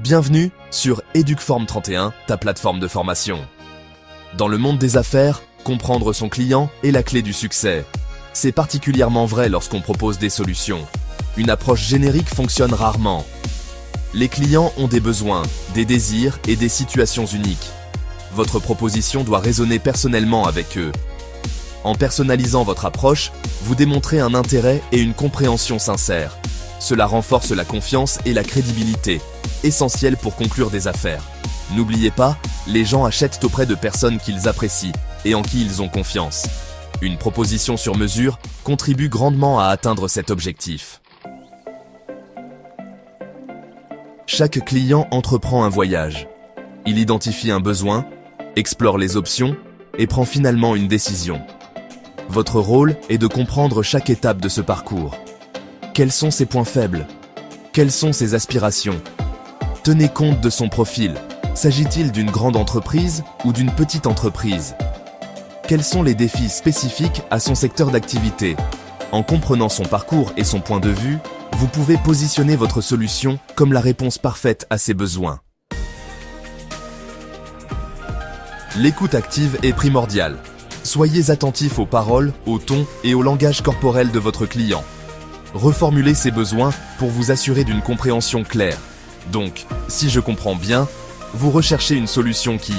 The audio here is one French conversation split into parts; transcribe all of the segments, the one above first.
Bienvenue sur Educform 31, ta plateforme de formation. Dans le monde des affaires, comprendre son client est la clé du succès. C'est particulièrement vrai lorsqu'on propose des solutions. Une approche générique fonctionne rarement. Les clients ont des besoins, des désirs et des situations uniques. Votre proposition doit résonner personnellement avec eux. En personnalisant votre approche, vous démontrez un intérêt et une compréhension sincère. Cela renforce la confiance et la crédibilité, essentielles pour conclure des affaires. N'oubliez pas, les gens achètent auprès de personnes qu'ils apprécient et en qui ils ont confiance. Une proposition sur mesure contribue grandement à atteindre cet objectif. Chaque client entreprend un voyage. Il identifie un besoin, explore les options et prend finalement une décision. Votre rôle est de comprendre chaque étape de ce parcours. Quels sont ses points faibles? Quelles sont ses aspirations? Tenez compte de son profil. S'agit-il d'une grande entreprise ou d'une petite entreprise? Quels sont les défis spécifiques à son secteur d'activité? En comprenant son parcours et son point de vue, vous pouvez positionner votre solution comme la réponse parfaite à ses besoins. L'écoute active est primordiale. Soyez attentif aux paroles, au ton et au langage corporel de votre client. Reformulez ses besoins pour vous assurer d'une compréhension claire. Donc, si je comprends bien, vous recherchez une solution qui...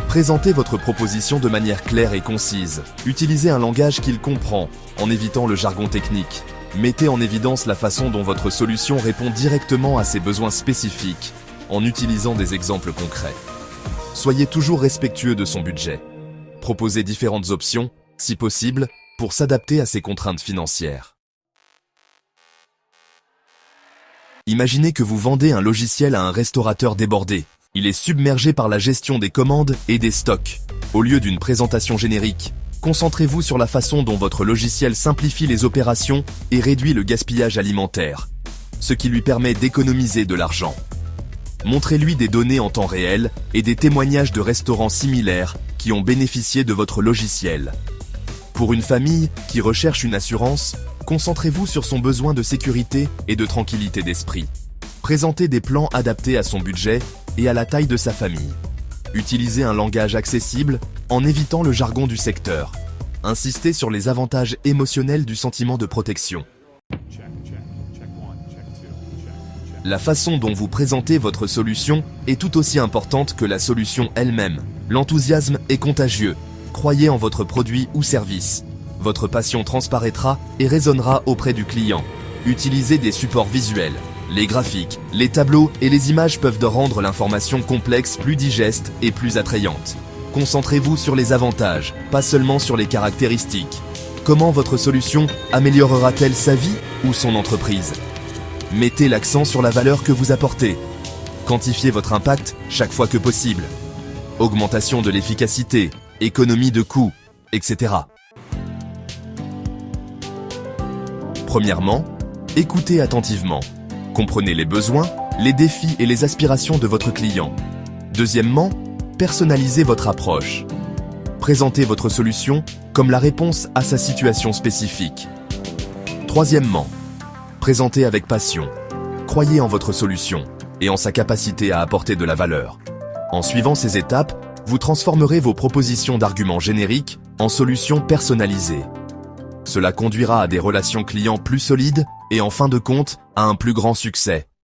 Présentez votre proposition de manière claire et concise. Utilisez un langage qu'il comprend, en évitant le jargon technique. Mettez en évidence la façon dont votre solution répond directement à ses besoins spécifiques, en utilisant des exemples concrets. Soyez toujours respectueux de son budget. Proposez différentes options, si possible, pour s'adapter à ses contraintes financières. Imaginez que vous vendez un logiciel à un restaurateur débordé. Il est submergé par la gestion des commandes et des stocks. Au lieu d'une présentation générique, concentrez-vous sur la façon dont votre logiciel simplifie les opérations et réduit le gaspillage alimentaire, ce qui lui permet d'économiser de l'argent. Montrez-lui des données en temps réel et des témoignages de restaurants similaires qui ont bénéficié de votre logiciel. Pour une famille qui recherche une assurance, concentrez-vous sur son besoin de sécurité et de tranquillité d'esprit. Présentez des plans adaptés à son budget et à la taille de sa famille. Utilisez un langage accessible en évitant le jargon du secteur. Insistez sur les avantages émotionnels du sentiment de protection. La façon dont vous présentez votre solution est tout aussi importante que la solution elle-même. L'enthousiasme est contagieux. Croyez en votre produit ou service. Votre passion transparaîtra et résonnera auprès du client. Utilisez des supports visuels. Les graphiques, les tableaux et les images peuvent rendre l'information complexe plus digeste et plus attrayante. Concentrez-vous sur les avantages, pas seulement sur les caractéristiques. Comment votre solution améliorera-t-elle sa vie ou son entreprise? Mettez l'accent sur la valeur que vous apportez. Quantifiez votre impact chaque fois que possible. Augmentation de l'efficacité, économie de coûts, etc. Premièrement, écoutez attentivement. Comprenez les besoins, les défis et les aspirations de votre client. Deuxièmement, personnalisez votre approche. Présentez votre solution comme la réponse à sa situation spécifique. Troisièmement, présentez avec passion. Croyez en votre solution et en sa capacité à apporter de la valeur. En suivant ces étapes, vous transformerez vos propositions d'arguments génériques en solutions personnalisées. Cela conduira à des relations clients plus solides et en fin de compte, à un plus grand succès.